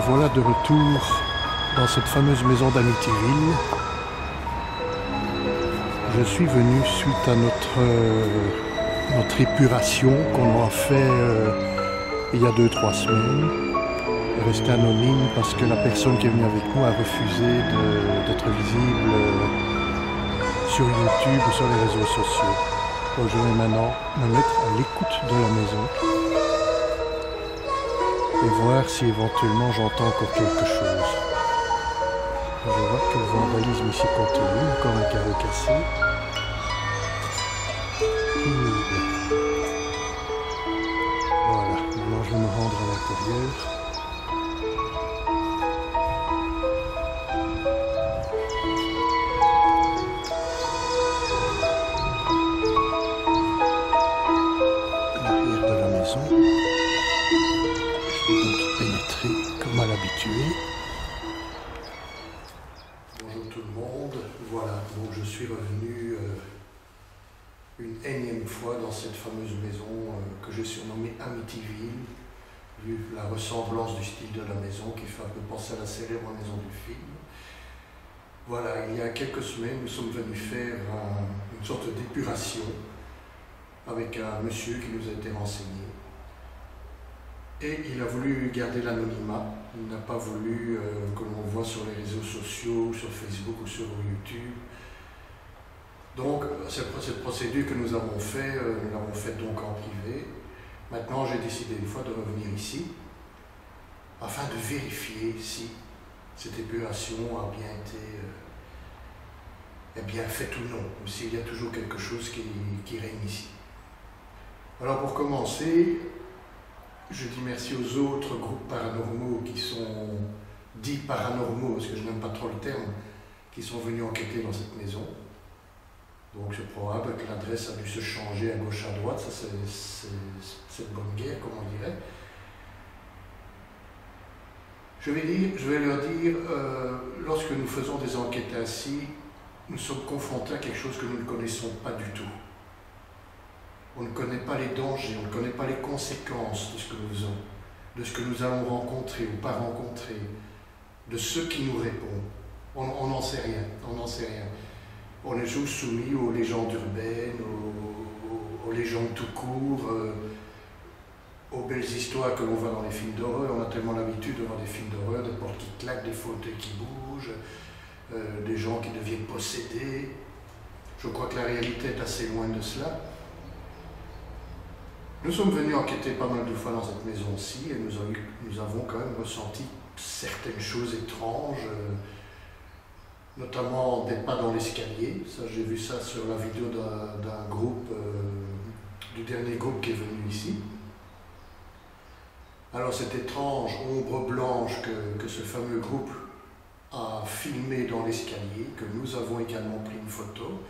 voilà de retour dans cette fameuse maison d'Amityville. Je suis venu suite à notre épuration qu'on a fait il y a 2-3 semaines. Rester anonyme parce que la personne qui est venue avec nous a refusé d'être visible sur YouTube ou sur les réseaux sociaux. Donc je vais maintenant me mettre à l'écoute de la maison et voir si éventuellement j'entends encore quelque chose. Je vois que le vandalisme ici continue, encore un carreau cassé. Voilà, maintenant je vais me rendre à l'intérieur. L'arrière de la maison. Je vais donc y pénétrer comme à l'habitude. Bonjour tout le monde, voilà, donc je suis revenu une énième fois dans cette fameuse maison que j'ai surnommée Amityville, vu la ressemblance du style de la maison qui fait un peu penser à la célèbre maison du film. Voilà, il y a quelques semaines, nous sommes venus faire une sorte d'épuration avec un monsieur qui nous a été renseigné. Et il a voulu garder l'anonymat, il n'a pas voulu que l'on voit sur les réseaux sociaux, sur Facebook ou sur YouTube. Donc, cette procédure que nous avons faite, nous l'avons faite donc en privé. Maintenant, j'ai décidé une fois de revenir ici, afin de vérifier si cette épuration a bien été bien faite ou non, ou s'il y a toujours quelque chose qui règne ici. Alors, pour commencer, je dis merci aux autres groupes paranormaux qui sont dits paranormaux, parce que je n'aime pas trop le terme, qui sont venus enquêter dans cette maison. Donc c'est probable que l'adresse a dû se changer à gauche à droite, ça c'est de bonne guerre, comme on dirait. Je vais leur dire, lorsque nous faisons des enquêtes ainsi, nous sommes confrontés à quelque chose que nous ne connaissons pas du tout. On ne connaît pas les dangers, on ne connaît pas les conséquences de ce que nous faisons, de ce que nous allons rencontrer ou pas rencontrer, de ceux qui nous répondent. On n'en sait rien, on n'en sait rien. On est juste soumis aux légendes urbaines, aux légendes tout court, aux belles histoires que l'on voit dans les films d'horreur. On a tellement l'habitude de voir des films d'horreur, des portes qui claquent, des fauteuils qui bougent, des gens qui deviennent possédés. Je crois que la réalité est assez loin de cela. Nous sommes venus enquêter pas mal de fois dans cette maison-ci et nous avons quand même ressenti certaines choses étranges, notamment des pas dans l'escalier. Ça, j'ai vu ça sur la vidéo d'un groupe, du dernier groupe qui est venu ici. Alors cette étrange ombre blanche que ce fameux groupe a filmé dans l'escalier, que nous avons également pris une photo.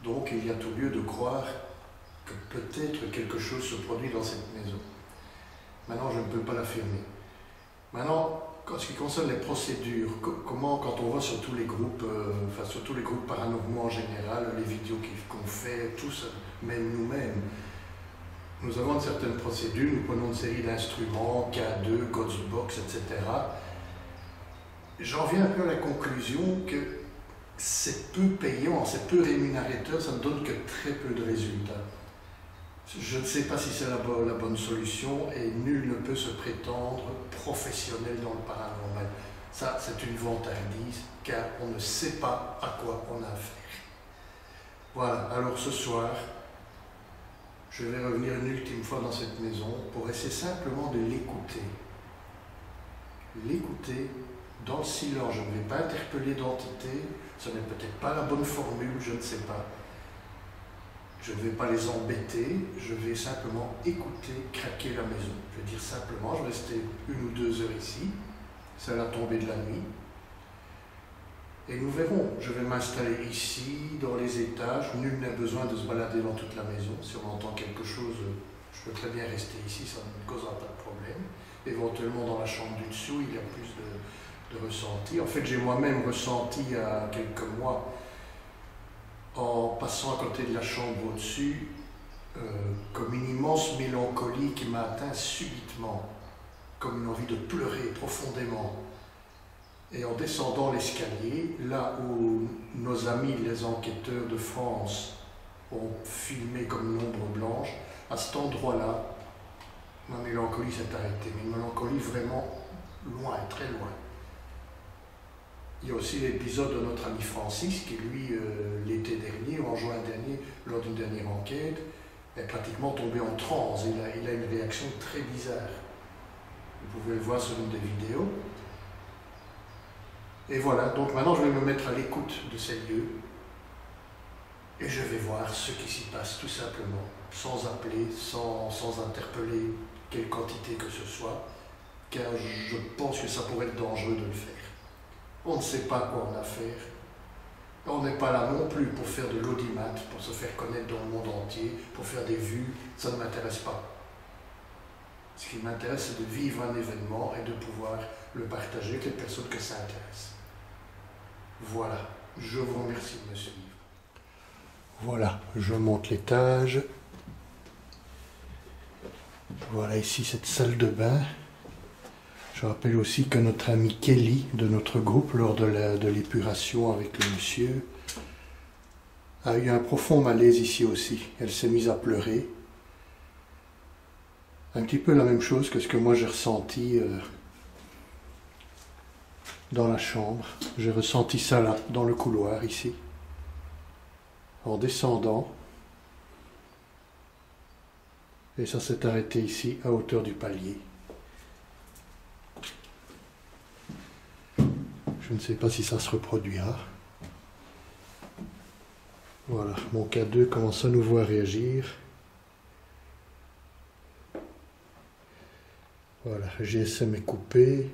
Donc il y a tout lieu de croire que peut-être quelque chose se produit dans cette maison. Maintenant, je ne peux pas l'affirmer. Maintenant, en ce qui concerne les procédures, comment, quand on voit sur tous les groupes, sur tous les groupes paranormaux en général, les vidéos qu'on fait, tous, même nous-mêmes, nous avons une certaine procédure, nous prenons une série d'instruments, K2, Ghostbox, etc. J'en viens un peu à la conclusion que c'est peu payant, c'est peu rémunérateur, ça ne donne que très peu de résultats. Je ne sais pas si c'est la bonne solution et nul ne peut se prétendre professionnel dans le paranormal. Ça, c'est une vantardise car on ne sait pas à quoi on a affaire. Voilà, alors ce soir, je vais revenir une ultime fois dans cette maison pour essayer simplement de l'écouter. L'écouter dans le silence. Je ne vais pas interpeller d'entité, ce n'est peut-être pas la bonne formule, je ne sais pas. Je ne vais pas les embêter, je vais simplement écouter craquer la maison. Je vais dire simplement, je vais rester 1 ou 2 heures ici, c'est la tombée de la nuit. Et nous verrons, je vais m'installer ici, dans les étages, nul n'a besoin de se balader dans toute la maison. Si on entend quelque chose, je peux très bien rester ici, ça ne me causera pas de problème. Éventuellement dans la chambre du dessous, il y a plus de ressenti. En fait, j'ai moi-même ressenti il y a quelques mois, en passant à côté de la chambre au-dessus, comme une immense mélancolie qui m'a atteint subitement. comme une envie de pleurer profondément. Et en descendant l'escalier, là où nos amis les enquêteurs de France ont filmé comme une ombre blanche, à cet endroit-là, ma mélancolie s'est arrêtée, mais une mélancolie vraiment loin, très loin. Il y a aussi l'épisode de notre ami Francis, qui lui, l'été dernier, ou en juin dernier, lors d'une dernière enquête, est pratiquement tombé en transe. Il a une réaction très bizarre. Vous pouvez le voir sur une des vidéos. Et voilà, donc maintenant je vais me mettre à l'écoute de ces lieux et je vais voir ce qui s'y passe tout simplement, sans appeler, sans interpeller quelle quantité que ce soit, car je pense que ça pourrait être dangereux de le faire. On ne sait pas quoi on a à faire. On n'est pas là non plus pour faire de l'audimat, pour se faire connaître dans le monde entier, pour faire des vues, ça ne m'intéresse pas. Ce qui m'intéresse, c'est de vivre un événement et de pouvoir le partager avec les personnes que ça intéresse. Voilà, je vous remercie de me suivre. Voilà, je monte l'étage. Voilà ici cette salle de bain. Je rappelle aussi que notre amie Kelly de notre groupe, lors de l'épuration avec le monsieur, a eu un profond malaise ici aussi. Elle s'est mise à pleurer. Un petit peu la même chose que ce que moi j'ai ressenti dans la chambre. J'ai ressenti ça là, dans le couloir ici. En descendant. Et ça s'est arrêté ici, à hauteur du palier. Je ne sais pas si ça se reproduira. Voilà, mon K2 commence à nouveau à réagir. Voilà, GSM est coupé.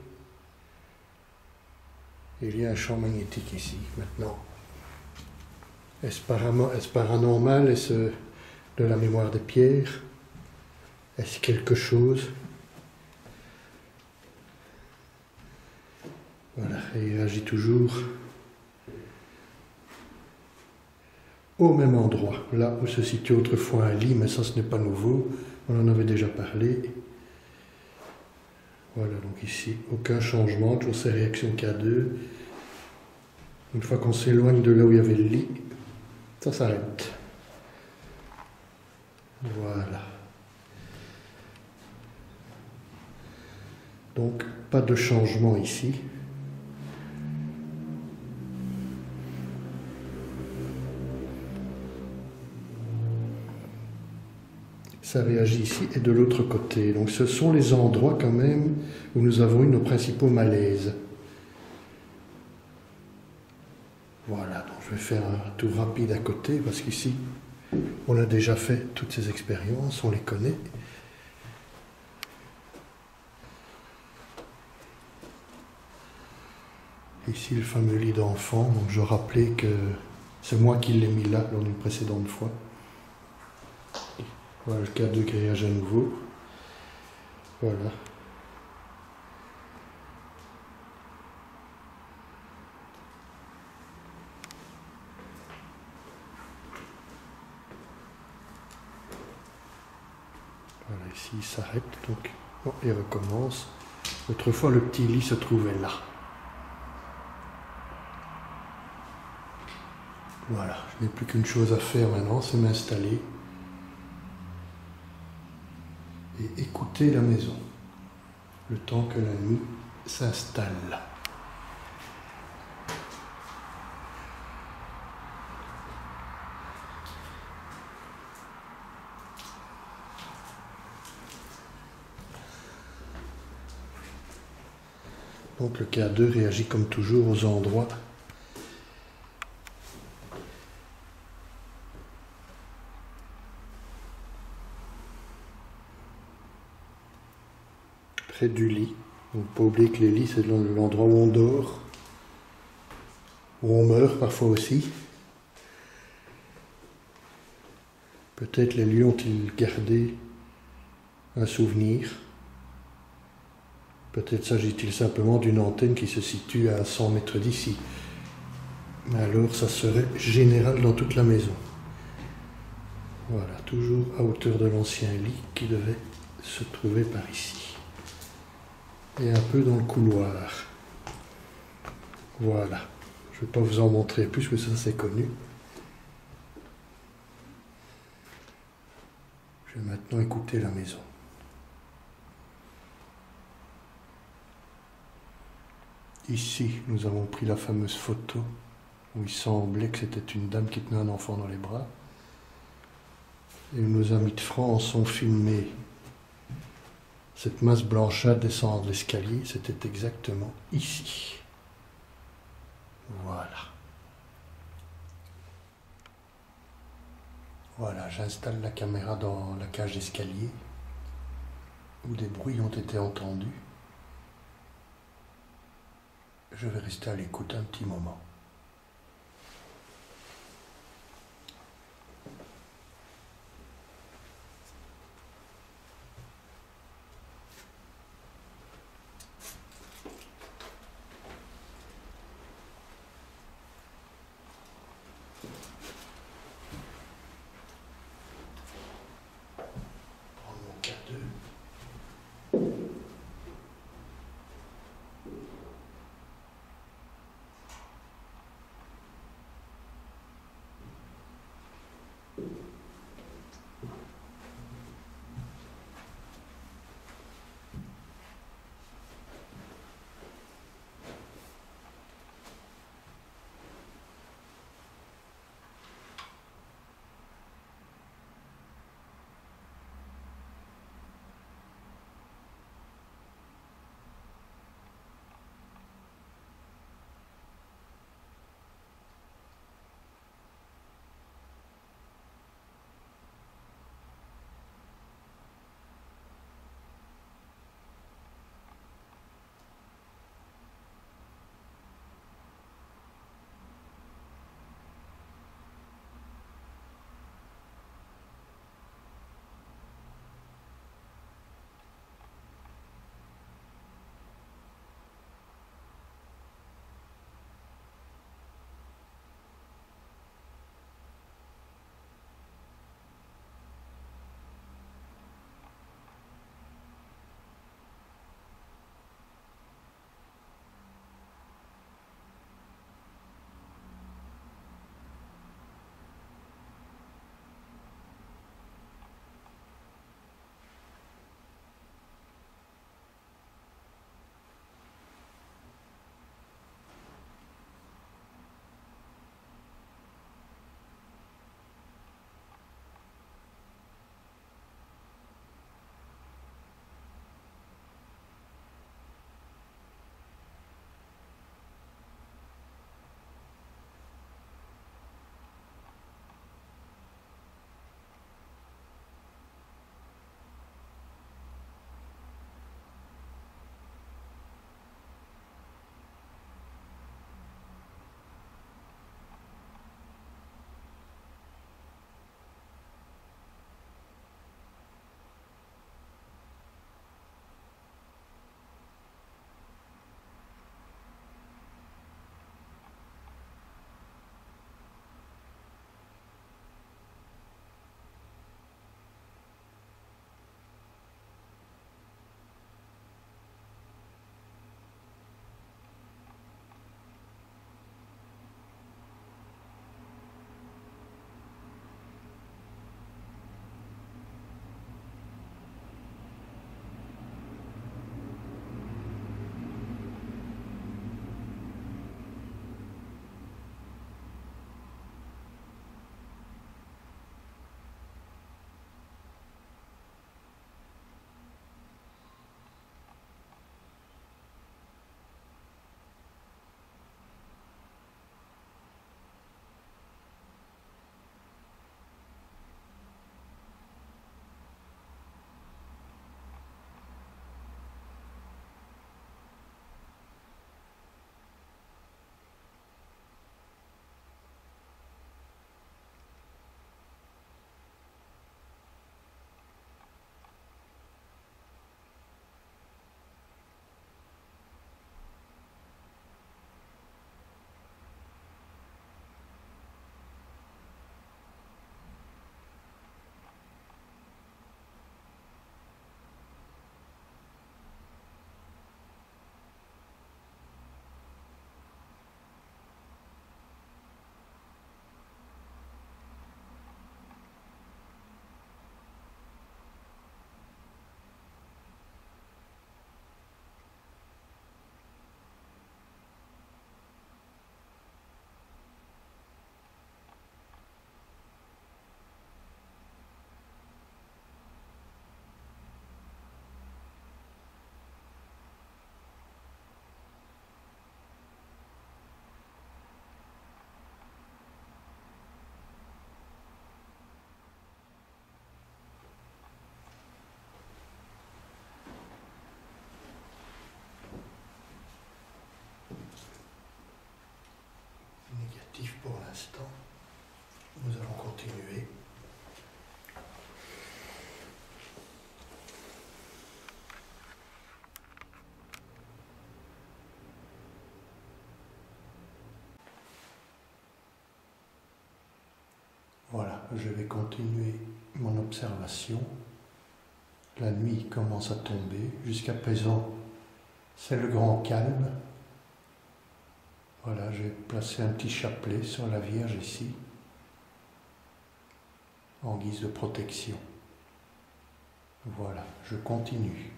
Il y a un champ magnétique ici, maintenant. Est-ce paranormal? Est-ce de la mémoire des pierres? Est-ce quelque chose? Voilà, et il agit toujours au même endroit, là où se situe autrefois un lit, mais ça ce n'est pas nouveau, on en avait déjà parlé. Voilà, donc ici, aucun changement, toujours ces réactions K2. Une fois qu'on s'éloigne de là où il y avait le lit, ça s'arrête. Voilà. Donc, pas de changement ici. Ça réagit ici et de l'autre côté. Donc ce sont les endroits quand même où nous avons eu nos principaux malaises. Voilà, donc je vais faire un tour rapide à côté parce qu'ici on a déjà fait toutes ces expériences, on les connaît. Ici le fameux lit d'enfant, donc je rappelais que c'est moi qui l'ai mis là lors d'une précédente fois. Voilà le K2 qui réagit à nouveau. Voilà. Voilà, ici il s'arrête, donc oh, il recommence. Autrefois le petit lit se trouvait là. Voilà, je n'ai plus qu'une chose à faire maintenant, c'est m'installer. Et écouter la maison, le temps que la nuit s'installe. Donc le K2 réagit comme toujours aux endroits près du lit. Il ne faut pas oublier que les lits, c'est l'endroit où on dort, où on meurt parfois aussi. Peut-être les lieux ont-ils gardé un souvenir. Peut-être s'agit-il simplement d'une antenne qui se situe à 100 mètres d'ici. Mais alors, ça serait général dans toute la maison. Voilà, toujours à hauteur de l'ancien lit qui devait se trouver par ici. et un peu dans le couloir. Voilà. Je ne vais pas vous en montrer plus, que ça c'est connu. Je vais maintenant écouter la maison. Ici, nous avons pris la fameuse photo où il semblait que c'était une dame qui tenait un enfant dans les bras. Et nos amis de France ont filmé cette masse blanchâtre descendre l'escalier. C'était exactement ici. Voilà. Voilà, j'installe la caméra dans la cage d'escalier où des bruits ont été entendus. Je vais rester à l'écoute un petit moment. Prendre mon cadeau. instant. Nous allons continuer. Voilà, je vais continuer mon observation. La nuit commence à tomber. Jusqu'à présent, c'est le grand calme. Voilà, j'ai placé un petit chapelet sur la Vierge ici, en guise de protection. Voilà, je continue.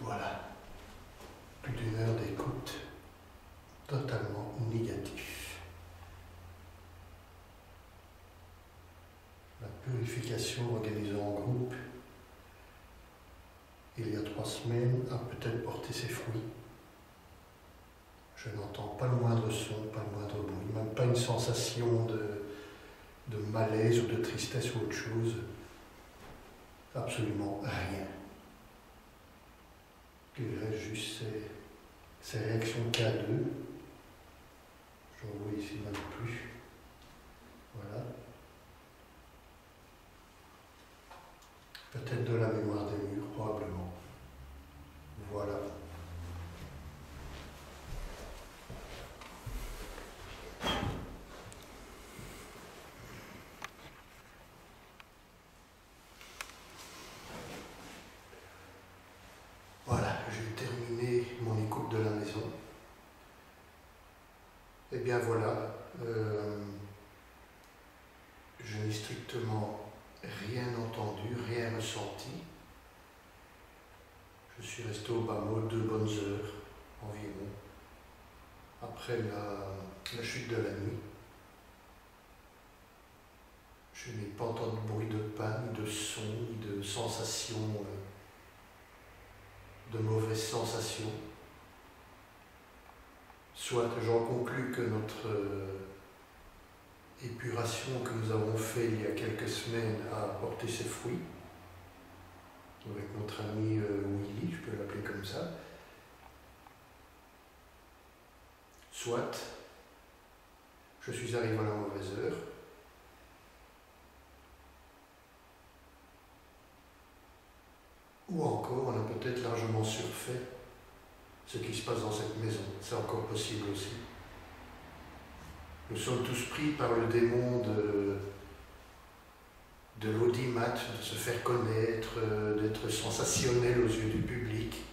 Voilà, plus d'une heure d'écoute totalement négatif. La purification organisée en groupe il y a 3 semaines a peut-être porté ses fruits. Je n'entends pas le moindre son, pas le moindre bruit, même pas une sensation de malaise ou de tristesse ou autre chose. Absolument rien. Il reste juste ces réactions K2. J'en vois ici même plus. Voilà. Peut-être de la mémoire des murs, probablement. Voilà. Voilà, j'ai terminé mon écoute de la maison. Et bien voilà, je n'ai strictement rien entendu, rien ressenti. Je suis resté au bas mot 2 bonnes heures environ, après la chute de la nuit. Je n'ai pas entendu de bruit de panne, ni de son, ni de sensation, de mauvaises sensations. Soit j'en conclus que notre épuration que nous avons fait il y a quelques semaines a porté ses fruits, avec notre ami Willy, je peux l'appeler comme ça. Soit je suis arrivé à la mauvaise heure, ou encore on a peut-être largement surfait ce qui se passe dans cette maison. C'est encore possible aussi. Nous sommes tous pris par le démon de l'audimat, de se faire connaître, d'être sensationnel aux yeux du public.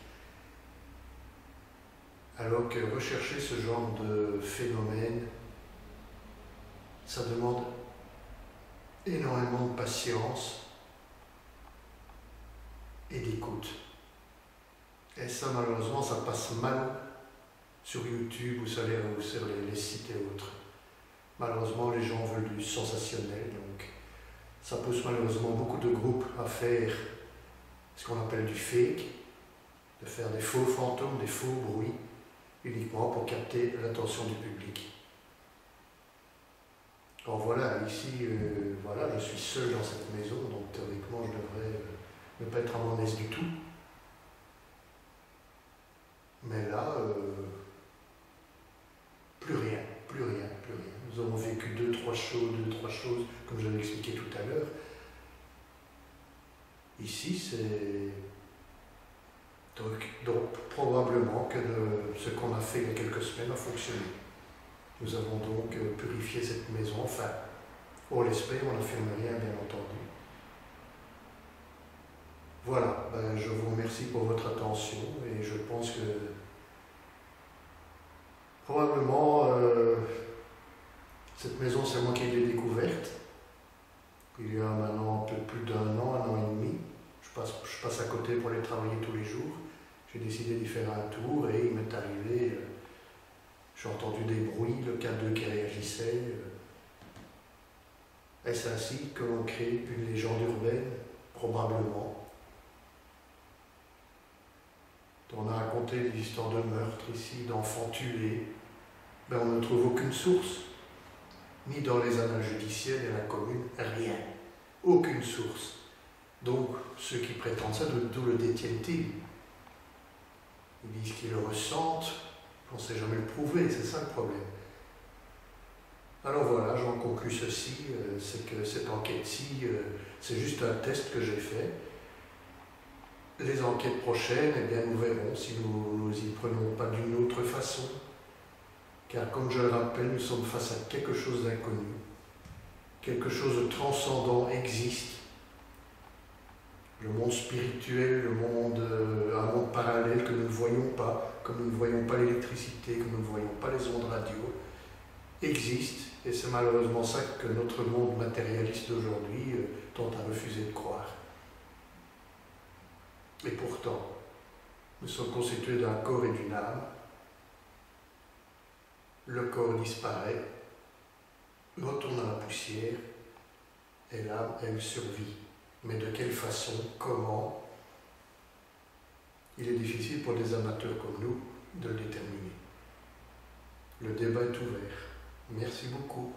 Alors que rechercher ce genre de phénomène, ça demande énormément de patience et d'écoute. Et ça, malheureusement, ça passe mal sur YouTube ou sur les sites et autres. Malheureusement, les gens veulent du sensationnel, donc ça pousse malheureusement beaucoup de groupes à faire ce qu'on appelle du fake, de faire des faux fantômes, des faux bruits, uniquement pour capter l'attention du public. Alors voilà, ici, voilà, je suis seul dans cette maison, donc théoriquement je devrais ne pas être à mon aise du tout. Mais là, plus rien. Nous avons vécu deux, trois choses, comme je l'ai expliqué tout à l'heure. Ici, c'est donc probablement que ce qu'on a fait il y a quelques semaines a fonctionné. Nous avons donc purifié cette maison, enfin, on l'espère, on n'affirme rien, bien entendu. Voilà, je vous remercie pour votre attention et je pense que probablement cette maison, c'est moi qui l'ai découverte. Il y a maintenant un peu plus d'un an et demi. Je passe à côté pour aller travailler tous les jours. J'ai décidé d'y faire un tour et il m'est arrivé, j'ai entendu des bruits, le K2 qui réagissait. Est-ce ainsi que l'on crée une légende urbaine? Probablement. On a raconté des histoires de meurtres ici, d'enfants tués. Ben, on ne trouve aucune source, ni dans les annales judiciaires et la commune, rien. Aucune source. Donc, ceux qui prétendent ça, d'où le détiennent-ils? Ils disent qu'ils le ressentent, on ne sait jamais le prouver, c'est ça le problème. Alors voilà, j'en conclus ceci, c'est que cette enquête-ci, c'est juste un test que j'ai fait. Les enquêtes prochaines, eh bien, nous verrons si nous y prenons pas d'une autre façon. Car comme je le rappelle, nous sommes face à quelque chose d'inconnu. Quelque chose de transcendant existe. Le monde spirituel, un monde parallèle que nous ne voyons pas, comme nous ne voyons pas l'électricité, que nous ne voyons pas les ondes radio, existe. Et c'est malheureusement ça que notre monde matérialiste d'aujourd'hui tente à refuser de croire. Et pourtant, nous sommes constitués d'un corps et d'une âme. Le corps disparaît, retourne à la poussière, et l'âme, elle survit. Mais de quelle façon, comment? Il est difficile pour des amateurs comme nous de le déterminer. Le débat est ouvert. Merci beaucoup.